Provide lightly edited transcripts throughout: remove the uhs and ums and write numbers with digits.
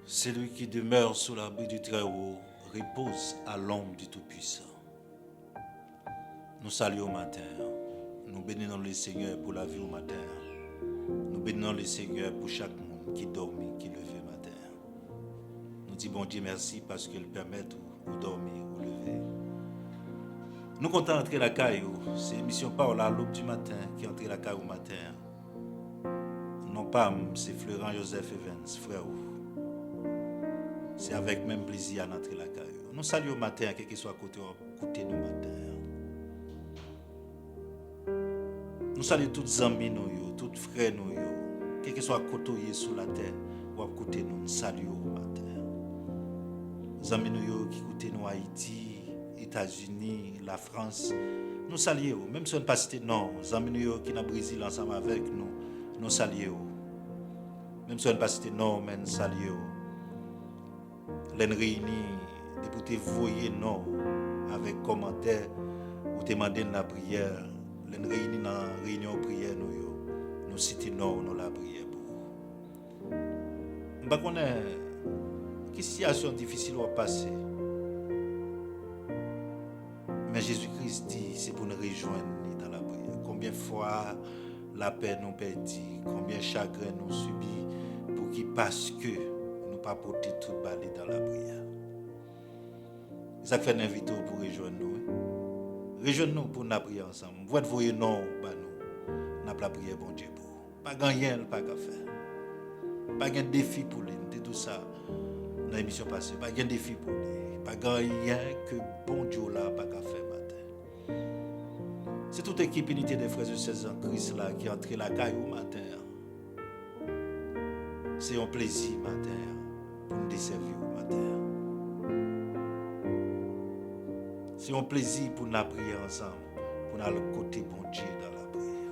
Celui qui demeure sous l'abri du Très-Haut repose à l'ombre du Tout-Puissant. Nous saluons au matin. Nous bénissons le Seigneur pour la vie au matin. Nous bénissons le Seigneur pour chaque monde qui dormit, qui levé au matin. Nous disons bon Dieu merci parce qu'il permet de dormir ou lever. Nous comptons entrer la caillou. C'est l'émission Parole à l'aube du matin qui entre la caillou au matin. Non pas, c'est Florent Joseph Evans, frère. C'est avec même plaisir à entrer la caillou. Nous saluons au matin, quel que soit côté nous matin. Nous saluons tous les amis, tous les frères, quel que soit côté sur la terre, ou à côté nous saluons au matin. Les amis qui écoutent nous Haïti, États-Unis, la France, nous saluons. Même si on ne pas cité non, les amis qui sont au Brésil ensemble avec nous, nous saluons. Même si on ne pas cité non, mais nous saluons. Les réunis, députés voyez non avec commentaires ou demander la prière. Les réunis dans la réunion prière nous citons non dans la prière pour. Nous connaissons quelle situation difficile va passer. Mais Jésus-Christ dit c'est pour nous rejoindre dans la prière. Combien de fois la paix nous perdit, combien de chagrin nous subit pour qu'il parce que pas porter tout balai dans la prière. Ça fait un invité pour rejoindre nous. Rejoindre nous pour nous prier ensemble. Vous voyez non, bah nous. N'a pas prier bon Dieu pour. Pas gagner, pas qu'à faire. Pas un défi pour lui. C'est tout ça dans l'émission passée. Pas un défi pour lui. Pas gagner que bon Dieu là pas qu'à faire matin. C'est toute équipe unité des frères et sœurs en Christ là qui entre la caille au matin. C'est un plaisir matin. Pour nous desservir au matin. C'est un plaisir pour nous prier ensemble, pour nous aller côté bon Dieu dans la prière.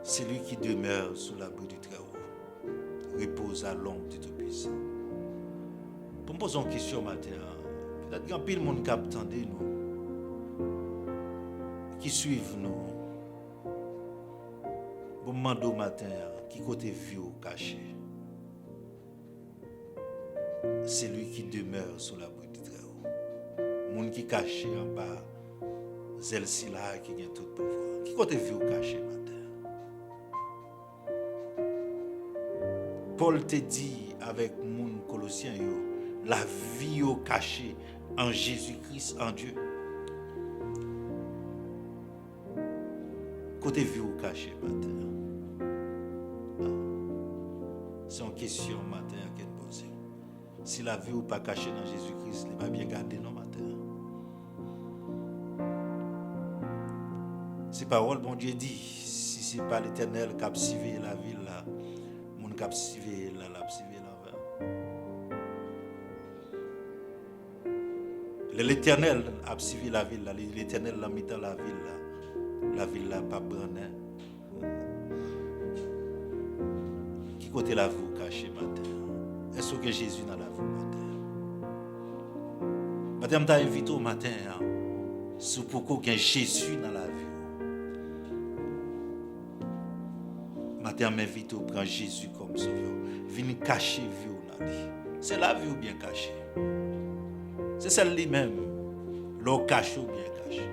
C'est lui qui demeure sous l'abri du Très-Haut, repose à l'ombre du Tout-Puissant. Pour me poser une question matin, peut-être qu'il y a pile de monde qui attendent nous, qui suivent nous. Pour me demander au matin, qui côté vieux ou caché. C'est lui qui demeure sous l'abri du Très-Haut. Moun qui caché en bas, celle-ci là qui a tout pouvoir. Qui côté vu caché matin? Paul te dit avec moun Colossiens la vie au caché en Jésus-Christ, en Dieu. Côté vu au caché matin. C'est une question matin à quelle poser. Si la vie ou pas cachée dans Jésus-Christ, il va bien garder nos matins. C'est parole, bon Dieu dit, si ce n'est pas l'Éternel qui a captivé la ville là, mon captivé là, l'a captivé là. L'Éternel a captivé la ville là, l'Éternel l'a mis dans la ville là pas brûlée. Qui côté la vie cachée matin? Est-ce que Jésus dans la vie matin? Madame t'a invité au matin, c'est pourquoi qu'il y a Jésus dans la vie. Madame m'invite à prendre Jésus comme sauveur. Venez cacher vie dans la vie. C'est la vie ou bien cachée. C'est celle lui-même. L'eau caché ou bien caché.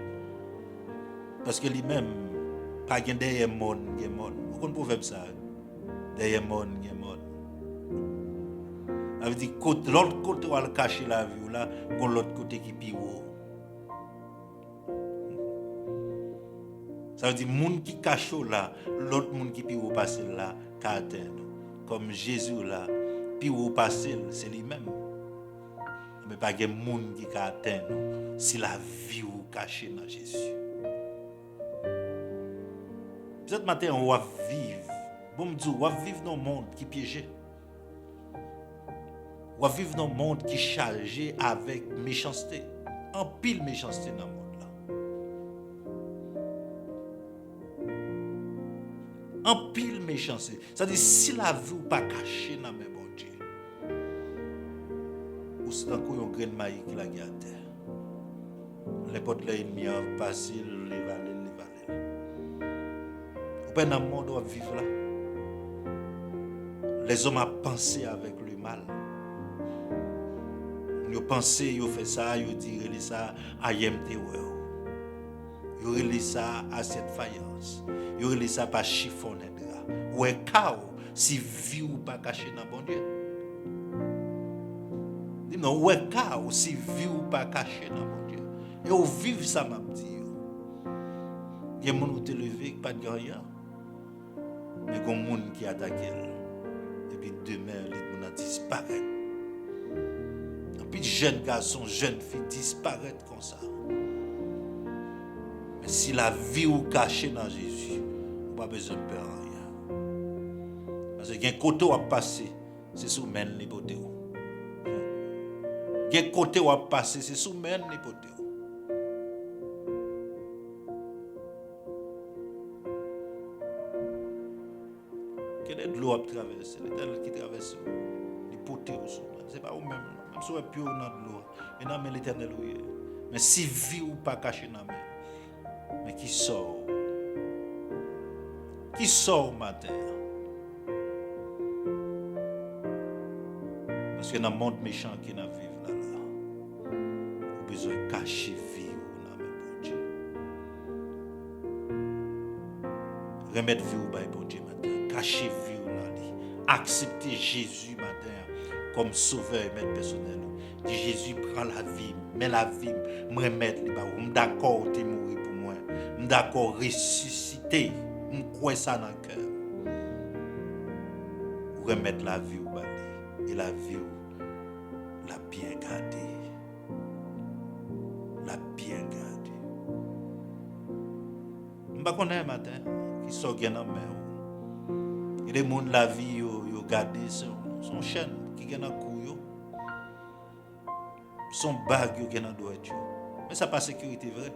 Parce que lui-même, pas derrière le monde, il y a le monde. Vous comprenez proverbe ça? Derrière le monde, il y a le monde. Ça veut dire que l'autre côté où elle cache la vie, là, qu'on l'autre côté qui est haut. Ça veut dire que les gens qui cachent là, l'autre monde qui est haut passe là, qui atteint. Comme Jésus là, puis haut passe, c'est lui-même. Mais pas de monde qui atteint, c'est la vie ou cachée dans Jésus. Peut-être matin, on va vivre. Bon, me dit, on va vivre dans un monde qui est piégé. On va vivre dans un monde qui est chargé avec méchanceté. En pile méchanceté dans le monde là. En pile méchanceté. C'est-à-dire, si la vie n'est pas cachée dans le bon Dieu, ou c'est encore un grain de maïs qui l'a gardé. Les potes l'ennemi ont passé, les valets. Vous pouvez dans le monde où vivre là. Les hommes ont pensé avec lui. mal. Yo pensé, yo fait ça, yo dit ça I am terror. Yo relé ça assiette faïence. Yo relé ça pas chiffon drap. Ou est cao si vie ou pas caché dans bon Dieu. Dis non, ou est cao si vie ou pas caché dans bon Dieu. Et ou vivre ça m'a dit. Il y a des gens qui te levé qui pas de rien. Mais il y a des gens qui attaquent. Et puis demain, les gens disparaissent. Et puis jeunes garçons, jeunes filles disparaissent comme ça. Mais si la vie est cachée dans Jésus, on n'a pas besoin de peur rien. Parce qu'il y a un côté où on passer, c'est sous men l'hypothèse. Il y a un côté où on passer, c'est sous men l'hypothèse. De l'eau à traverser, l'éternel qui traverse, les potés au sol. Ce n'est pas vous-même, même si vous êtes pur dans l'eau, mais non, mais l'éternel, oui. Mais si vie ou pas caché dans la main, mais qui sort matin? Parce que dans le monde méchant qui n'a vivre là, vous avez besoin de cacher vie ou dans la main, bon Dieu. Remettre vie ou pas, bon Dieu, matin. Cacher vie ou dans lui. Accepter Jésus matin comme sauveur et maître personnel. Dit Jésus prend la vie, mais la vie, me remettre les bas. Je suis d'accord, tu es mort pour moi. Je suis d'accord, ressusciter. Je crois ça dans le cœur. Vous remettre la vie au bas. Et la vie ou la bien gardée. La bien gardée. Je ne sais pas matin qui sort dans la main. Et les gens de la vie, ils gardent son chaîne qui est dans le cou, son bague qui est dans le doigt. Mais ça n'est pas sécurité vrai.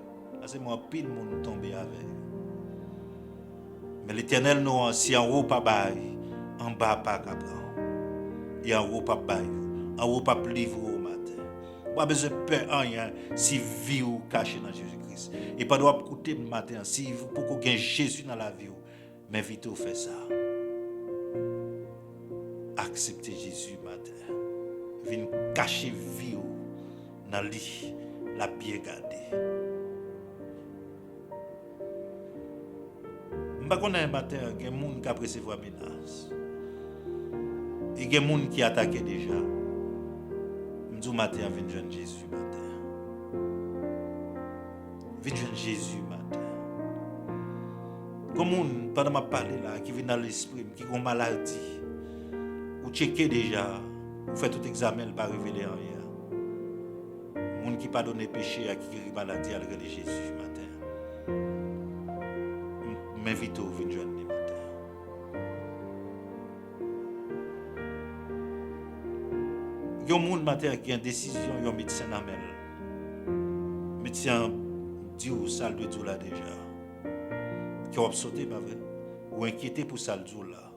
C'est moi, pile de monde tombé avec. Mais l'Éternel, nous, si en haut pas bail, en bas pas capable. Et en haut pas bail, en haut pas livre au matin. Pas besoin de peur rien si vie ou caché dans Jésus-Christ. Et pas doit écouter le matin si vous pouvez gagner Jésus dans la vie. Mais vite, vous faites ça. Acceptez Jésus matin. Venez cacher vie dans le lit, la bien gardée. Je ne sais pas matin, il y a des gens qui apprécient la menace. Et il y a des gens qui attaquent déjà. Je dis matin, venez joindre Jésus matin. Venez joindre Jésus matin. Comme pendant ma parler là, qui vient dans l'esprit, qui a une maladie. Vous checkez déjà, vous faites tout examen, il ne va pas révéler rien. Les gens qui ne pas donné péché à qui a maladie, à regarder Jésus matin. M'invite au venir joindre matin. Il y a des gens matin qui ont une décision, il y a un médecin dans le médecin dit où ça le dit là déjà. Qui a sauté, pas vrai? Ou inquiété pour ça le dit là.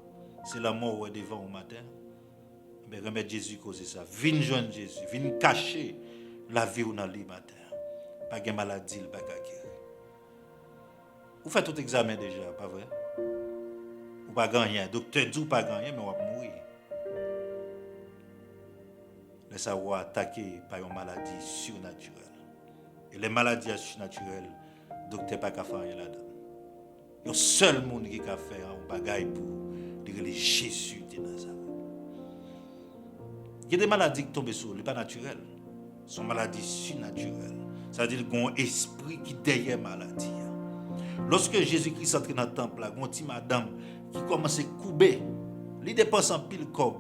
C'est la mort devant au matin. Mais remettre Jésus cause ça. Viens joindre Jésus. Viens cacher la vie dans le matin. Pas de maladie, pas de guérir. Vous faites tout examen déjà, pas vrai? Ou pas gagner. Docteur dit ou pas gagner, mais on va mourir. Laissez vous attaquer par une maladie surnaturelle. Et les maladies surnaturelles, le docteur n'a pas qu'à faire rien là-dedans. Le seul monde qui a fait un bagage pour dire Jésus de Nazareth. Il y a des maladies qui tombent sur, ce n'est pas naturel. Ce sont maladies surnaturelles. C'est-à-dire qu'il y a un esprit qui est derrière la maladie. Lorsque Jésus-Christ entre dans le temple, il y a une petite madame qui commence à couper. Il dépense en pile comme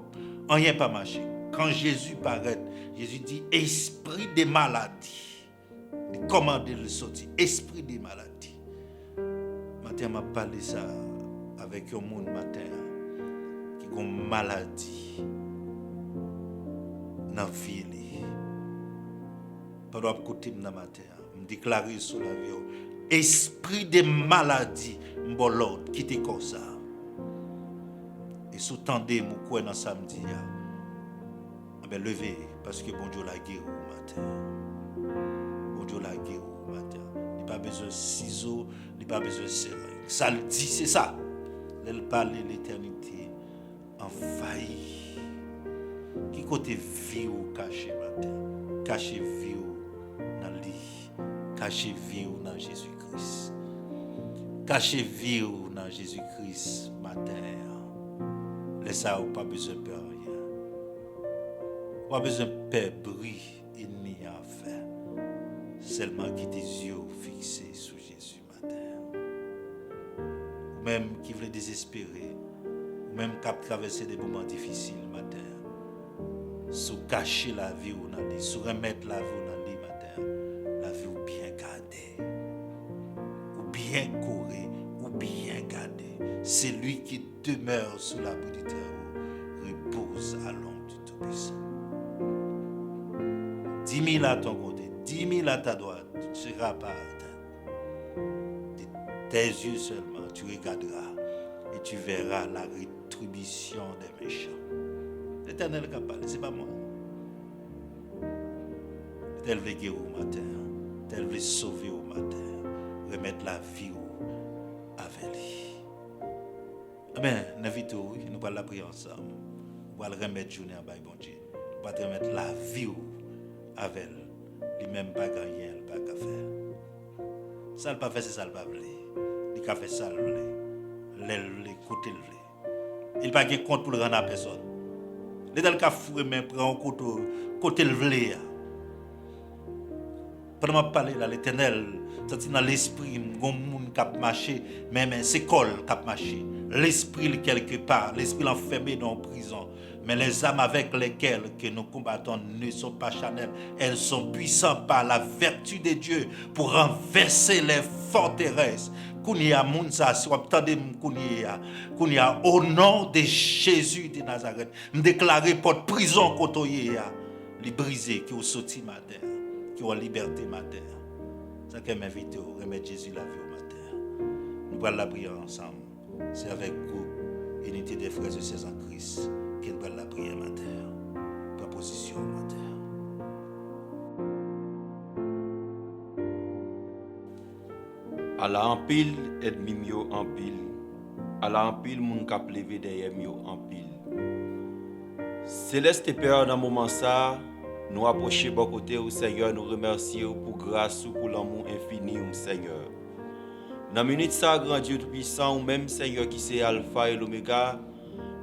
rien pas marché. Quand Jésus paraît, Jésus dit esprit de maladie. Il commande le sortir. Esprit de maladie. Matin, m'a parlé ça avec un monde matin qui a une maladie dans la vie. Pas de côté dans matin, me déclarer sur la vie. Esprit de maladie, m'bolord, qui te comme ça. Et sous-tendez mon quoi dans samedi. Ben levez parce que bon Dieu l'a guéri au matin. Bon Dieu l'a guéri au matin. Il n'y a pas besoin de ciseaux, il n'y a pas besoin de seringue. Ça le dit, c'est ça. Elle parle de l'éternité envahie. côté vie ou caché matin. Caché vie ou dans le lit. Caché vie ou dans Jésus-Christ. Caché vie ou dans Jésus-Christ matin. Laisse ça ou pas besoin de peur rien. Pas besoin de peur bruit ennemi à faire. Seulement qui tes yeux fixés sur Jésus matin. Ou même qui veut désespérer. Ou même qui a traversé des moments difficiles matin. Sous cacher la vie ou dans lit, sous remettre la vie ou dans lit matin, la vie ou bien gardée, ou bien courir, ou bien garder. C'est lui qui demeure sous l'abri du Très-Haut, repose à l'ombre du Tout-Puissant. 10 000 à ton côté, 10 000 à ta droite, tu ne seras pas atteint. De tes yeux seulement, tu regarderas et tu verras la rétribution des méchants. L'Éternel qui a parlé, ce n'est pas moi. L'Éternel veut guérir au matin, l'Éternel veut sauver au matin, remettre la vie avec lui. Amen. Nous allons la prier ensemble. Nous allons remettre journée en bas, bon Dieu. Nous allons remettre la vie avec lui. Lui-même pas gagner, pas qu'à faire. Ça ne pas faire, c'est ça le pas voulu. Il a fait ça le voulu. Les côtés le voulu. Il n'a pas de compte pour le rendre à personne. L'Éternel qui a fourré, mais prend un côté le voulu. Pendant que je parle là, l'Éternel, c'est dans l'esprit, il y a un monde qui a marché, mais c'est col qui a marché. L'esprit quelque part, l'esprit enfermé dans la prison. Mais les âmes avec lesquelles que nous combattons ne sont pas charnelles. Elles sont puissantes par la vertu de Dieu pour renverser les forteresses. Kounia Mounsa, si vous entendez Kounia, au nom de Jésus de Nazareth, me déclarer porte prison kotoye ya, li brisé qui au sorti matin, qui au liberté matin. Ça que m'invite à remettre Jésus la vie au matin. Nous allons la prier ensemble. C'est avec groupe unité des frères et sœurs en Christ qu'il va la prière matin. Proposition matin. À la en pile, ennemi mio en pile. À la en pile, moun kap levé derrière mio en pile. Céleste Père, dans moment ça, nous approcher bon côté au Seigneur, nous remercier pour grâce ou pour l'amour infini au Seigneur. Dans minute ça, grand Dieu tout-puissant, ou même Seigneur qui c'est Alpha et l'Oméga,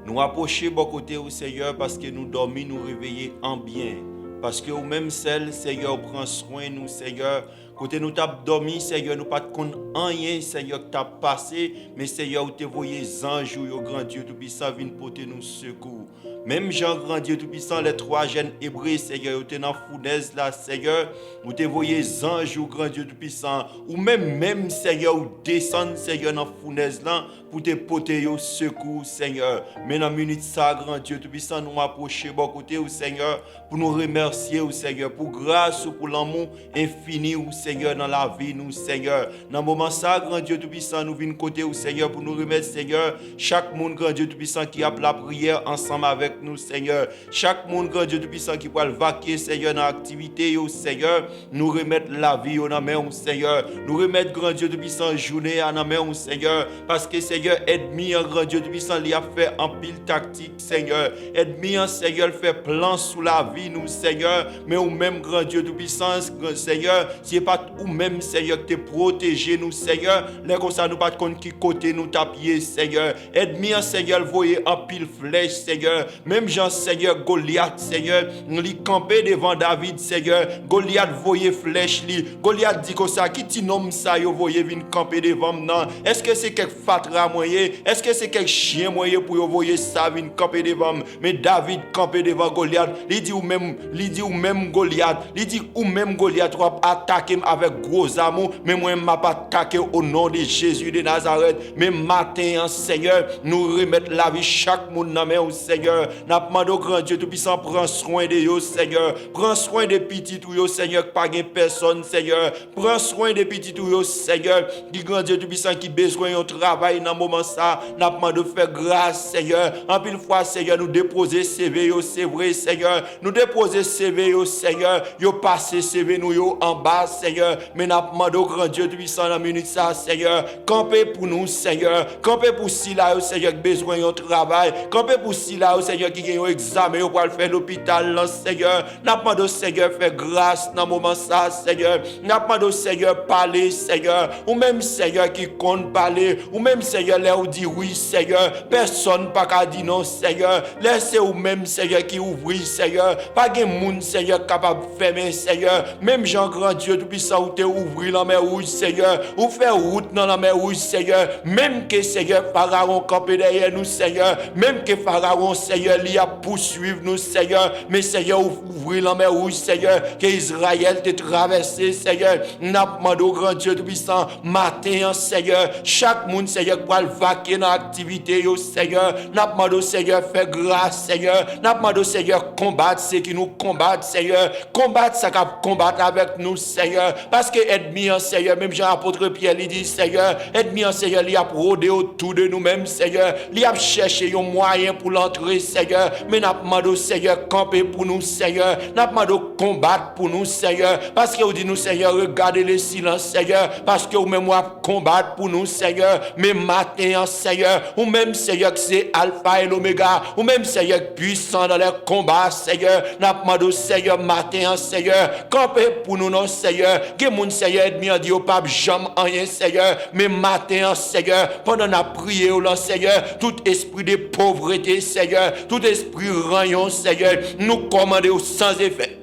nous approcher bon côté au Seigneur parce que nous dormons, nous réveiller en bien. Parce que ou même celle, Seigneur, prend soin de nous, Seigneur. Côté nous t'as dormi, Seigneur, nous pas de compte rien, Seigneur, que t'as passé, mais Seigneur, où te voyez anges, au grand Dieu tout-puissant, viennent porter nous secours. Même Jean, grand Dieu tout-puissant, les 3 jeunes hébreux, Seigneur, où te dans fournaise là, Seigneur, où te voyez anges, au grand Dieu tout-puissant, ou même, Seigneur, où descendre, Seigneur, dans fournaise là, pour te porter au secours, Seigneur. Mais dans minute ça, grand Dieu tout-puissant, nous approcher bon côté, au Seigneur, pour nous remercier, au Seigneur, pour grâce ou pour l'amour infini, au Seigneur, dans la vie, nous, Seigneur. Dans le moment ça, grand Dieu tout-puissant, nous venons côté, au Seigneur, pour nous remettre, Seigneur, chaque monde, grand Dieu tout-puissant, qui a la prière ensemble avec nous, Seigneur. Chaque monde, grand Dieu tout-puissant, qui peut le vaquer, Seigneur, dans l'activité, au Seigneur, nous remettre la vie au main, au Seigneur. Nous remettre, grand Dieu tout-puissant, journée à la main, au Seigneur, parce que, Seigneur, ennemi, grand Dieu tout-puissant, il a fait en pile tactique, Seigneur. Ennemi, Seigneur, fait plan sous la vie, nous, Seigneur, mais au même, grand Dieu tout-puissant, Seigneur, c'est pas ou même, Seigneur, que te protéger, nous, Seigneur, les comme ça, nous pas de compte qui côté nous tapier, Seigneur. Ennemi, Seigneur, voyez en pile flèche, Seigneur. Même Jean, Seigneur, Goliath, Seigneur, li campé devant David, Seigneur. Goliath voyait flèche li. Goliath dit comme ça, qui ti nomme ça, yo voyez vin camper devant moi. Est-ce que c'est quelque fatra moyen? Est-ce que c'est quelque chien moyen pour yo voyez ça vin camper devant? Mais David campé devant Goliath, il dit ou même Goliath, il dit ou même Goliath va attaquer avec gros amour, mais moi m'a pas attaqué au nom de Jésus de Nazareth. Mais matin, Seigneur, nous remettre la vie chaque monde dans main au Seigneur. N'a demandé au grand Dieu tout-puissant, prends soin de yo, Seigneur. Prends soin des petits tout yo, Seigneur, pas de personne, Seigneur. Prends soin des petits tout yo, Seigneur. Qui grand Dieu tout-puissant qui besoin de travail dans moment ça, n'a demandé de faire grâce, Seigneur. En pile fois, Seigneur, nous déposer CV yo, c'est vrai, Seigneur. Nous déposer CV yo, Seigneur. Yo passer CV nous yo en bas, Seigneur. Mais n'a demandé au grand Dieu tout-puissant dans minute ça, Seigneur. Campez pour nous, Seigneur. Campez pour si là, Seigneur, besoin de travail. Campez pour si là, Seigneur, Seigneur, qui ont un examen pour aller faire l'hôpital, là, Seigneur. Nous demandons, Seigneur, faire grâce dans le moment ça, Seigneur. Nous demandons, Seigneur, parler, Seigneur. Ou même, Seigneur, qui compte parler. Ou même, Seigneur, là où dit oui, Seigneur. Personne pas qu'à dire non, Seigneur. Laissez ou même, Seigneur, qui ouvre, Seigneur. Pas de monde, Seigneur, capable de fermer, Seigneur. Même Jean grand Dieu, tout puissant, ou te ouvrir la mer rouge, Seigneur. Ou faire route dans la mer rouge, Seigneur. Même que, Seigneur, Pharaon campé derrière nous, Seigneur. Même que Pharaon, Seigneur, lui a poursuivre nous, Seigneur. Mais, Seigneur, ouvrir la mer rouge, Seigneur. Que Israël te traversé, Seigneur. N'a demandé au grand Dieu tout puissant, matin, Seigneur. Chaque monde, Seigneur, pour le vaquer dans l'activité, Seigneur. N'a demandé au Seigneur, faire grâce, Seigneur. N'a demandé au Seigneur, combattre ceux qui nous combattent, Seigneur. Combattre ça qui combattre avec nous, Seigneur. Parce que ennemi, Seigneur, même Jean-Apôtre Pierre, il dit, Seigneur, ennemi, Seigneur, il a rôdé autour de nous-mêmes, Seigneur. Il a cherché un moyen pour l'entrer, Seigneur. Mais n'a demandé au Seigneur, camper pour nous, Seigneur. N'a demandé au combattre pour nous, Seigneur. Parce que vous dit nous, Seigneur, regardez le silence, Seigneur. Parce que vous-même, combattre pour nous, Seigneur. Mais matin, Seigneur, ou même, Seigneur, que c'est Alpha et l'Oméga. Ou même, Seigneur, puissant dans les combats, Seigneur. N'a demandé au Seigneur, matin, Seigneur. Camper pour nous, non, Seigneur. Que mon Seigneur, ennemi, dit au pape, jamais rien, Seigneur. Mais matin, Seigneur, pendant la prière, Seigneur, tout esprit de pauvreté, Seigneur, tout esprit rayon, Seigneur, nous commandons sans effet.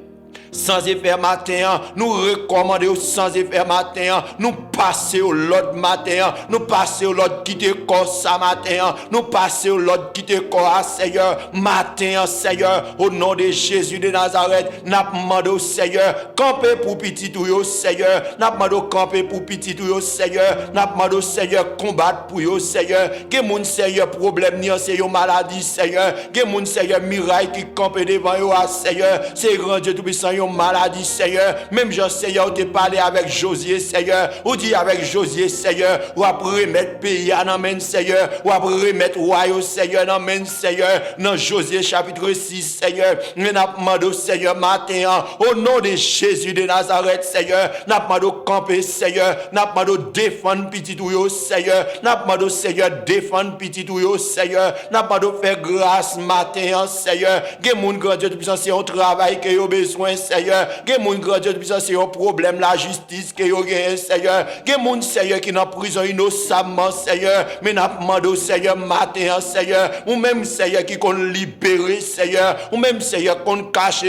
Sans effet matin, nous recommandons sans effet matin, nous passer au l'autre matin, nous passer au l'autre qui te corps ça matin, nous passer au l'autre qui te corps, Seigneur, matin, Seigneur, au nom de Jésus de Nazareth, n'a demandé au Seigneur, camper pour petit tout, Seigneur, n'a demandé camper pour petit tout, Seigneur, n'a demandé au Seigneur, combattre pour yo, Seigneur, que mon Seigneur, problème ni c'est yo maladie, Seigneur, que mon Seigneur, miracle qui campe devant yo, Seigneur, c'est grand Dieu tout-puissant, maladie, Seigneur. Même Jean, Seigneur, tu parlé avec Josué, Seigneur. Ou dit avec Josué, Seigneur. Ou après remettre pays à l'amène, Seigneur. Ou après remettre royaume, Seigneur, l'amène, Seigneur. Dans Josué, chapitre 6, Seigneur. Nous demandons, Seigneur, matin, au nom de Jésus de Nazareth, Seigneur. Nous demandons camper, Seigneur. Nous demandons défendre petit ou Seigneur. Nous demandons, Seigneur, défendre petit ou Seigneur. Nous demandons faire grâce matin, Seigneur. Que mon grand Dieu de puissance, c'est un travail que vous avez besoin, Seigneur. Que mon grand Dieu de puissance, c'est un problème, la justice que vous avez, Seigneur. Que mon Seigneur qui est en prison innocemment, Seigneur. Mais nous demandons, Seigneur, matin, Seigneur. Ou même, Seigneur, qui qu'on libéré, Seigneur. Ou même, Seigneur, qu'on cache,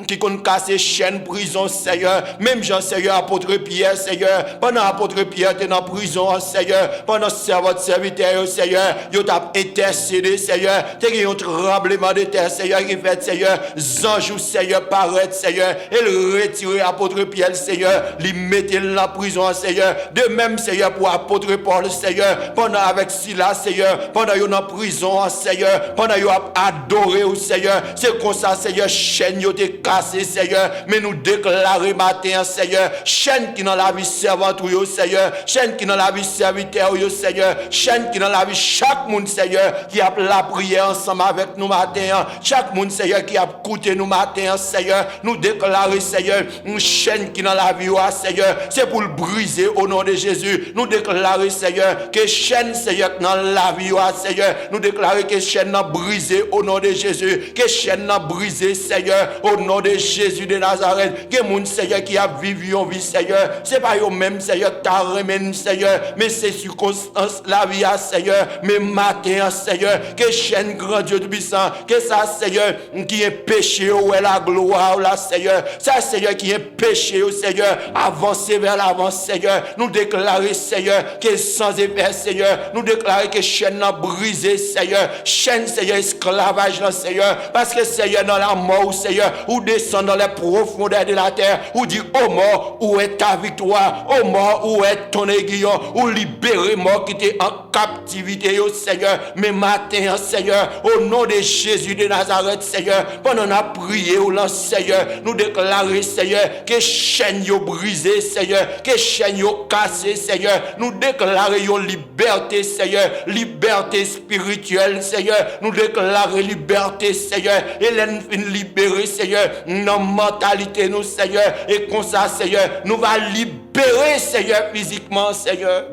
qui qu'on casse chaîne prison, Seigneur. Même Jean, Seigneur, apôtre Pierre, Seigneur. Pendant apôtre Pierre, tu es en prison, Seigneur. Pendant votre serviteur, Seigneur, vous avez intercédé, Seigneur. Tu as un tremblement de terre, Seigneur, qui fait, Seigneur. Zanjou, Seigneur, paraît, Seigneur. Et le retirer apôtre Pierre, Seigneur. Lui mettre dans la prison, Seigneur. De même, Seigneur, pour apôtre Paul, Seigneur. Pendant avec Silas, Seigneur. Pendant vous en prison, Seigneur. Pendant vous adoré, Seigneur. C'est comme ça, Seigneur. Chaîne, vous te cassé, Seigneur. Mais nous déclarer matin, Seigneur. Chaîne qui dans la vie servante, Seigneur. Chaîne qui dans la vie serviteur, Seigneur. Chaîne qui dans la vie chaque monde, Seigneur. Qui a la prière ensemble avec nous matin. Chaque monde, Seigneur, qui a écouté nous matin, Seigneur. Nous déclarer, Seigneur, une chaîne qui dans la vie, Seigneur. C'est pour le briser au nom de Jésus. Nous déclarer, Seigneur, que chaîne, Seigneur, dans la vie, Seigneur. Nous déclarer que chaîne n'a brisé au nom de Jésus. Que chaîne n'a brisé, Seigneur, au nom de Jésus de Nazareth. Que mon Seigneur qui a vécu en vie, Seigneur. C'est pas eux même, Seigneur, qui remène, Seigneur. Mais c'est circonstance la vie, Seigneur. Mais matin, Seigneur, que chaîne grand Dieu tout puissant. Que ça, Seigneur, qui est péché, où est la gloire, là, Seigneur. Ça, Seigneur, qui est péché, Seigneur. Avancer vers l'avant, Seigneur. Nous déclarer, Seigneur, que sans effet, Seigneur. Nous déclarer que chaîne n'a brisé, Seigneur. Chaîne, Seigneur, esclavage, là, Seigneur. Parce que, Seigneur, dans la mort, Seigneur, ou descend dans les profondeurs de la terre, ou dit, oh mort, où est ta victoire? Oh mort, où est ton aiguillon? Ou libérer mort qui était en captivité, Seigneur. Mais matin, Seigneur, au nom de Jésus de Nazareth, Seigneur, pendant la prière, Seigneur, nous déclarer, Seigneur, que chaîne yo brisé, Seigneur, que chaîne yo cassé, Seigneur. Nous déclarer yo liberté, Seigneur, liberté spirituelle, Seigneur. Nous déclarer liberté, Seigneur. Hélène fin libérée, Seigneur, nos mentalité, nous, Seigneur. Et comme ça, Seigneur, nous va libérer, Seigneur, physiquement, Seigneur.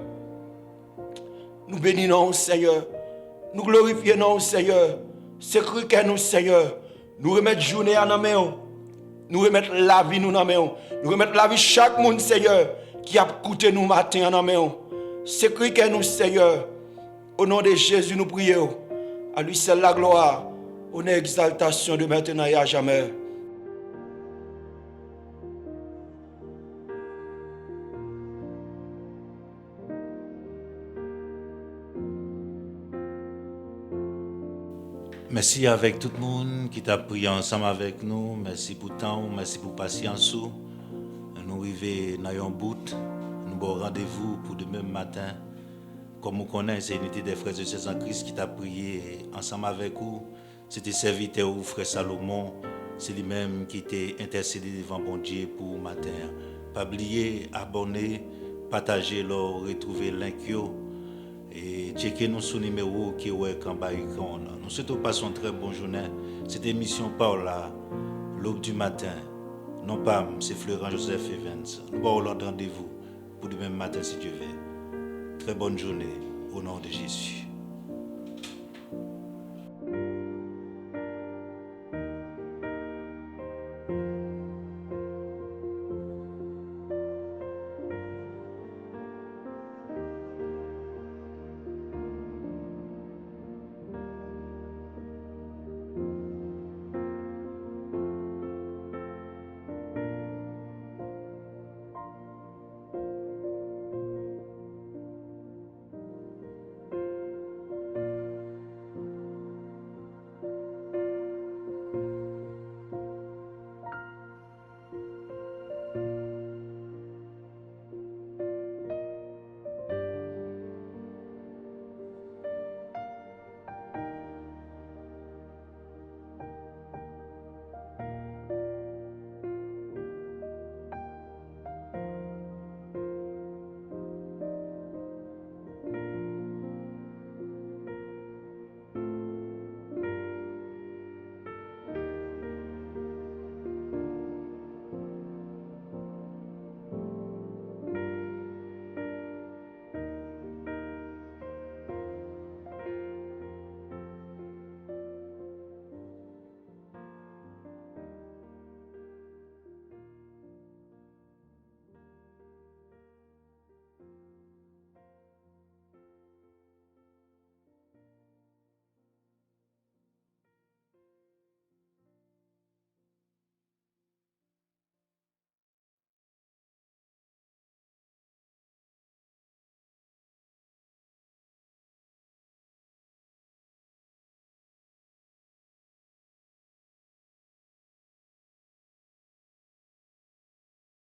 Nous bénissons, Seigneur. Nous glorifions, Seigneur. C'est cru que nous, Seigneur, nous remettre journée à nos mains. Nous remettre la vie nous dans main. Nous remettre la vie chaque monde, Seigneur, qui a écouté nous matin en main. C'est cru que nous, Seigneur, au nom de Jésus, nous prions. À lui seul la gloire, honneur, exaltation de maintenant et à jamais. Merci avec tout le monde qui t'a prié ensemble avec nous. Merci pour le temps, merci pour la patience. Nous arrivons dans un bout. Nous avons rendez-vous pour demain matin. Comme vous connaissez, c'est l'unité des frères et sœurs en Christ qui t'a prié ensemble avec vous. C'était serviteur ou frère Salomon. C'est lui-même qui t'a intercédé devant bon Dieu pour le matin. Pas oublier, abonner, partager, retrouver l'incure. Et checker nous sur le numéro qui est en bas écran. Nous souhaitons passer une très bonne journée. Cette émission par là, l'aube du matin. Non pas, c'est Florent Joseph Evans. Nous allons rendez-vous pour demain matin si Dieu veut. Très bonne journée au nom de Jésus.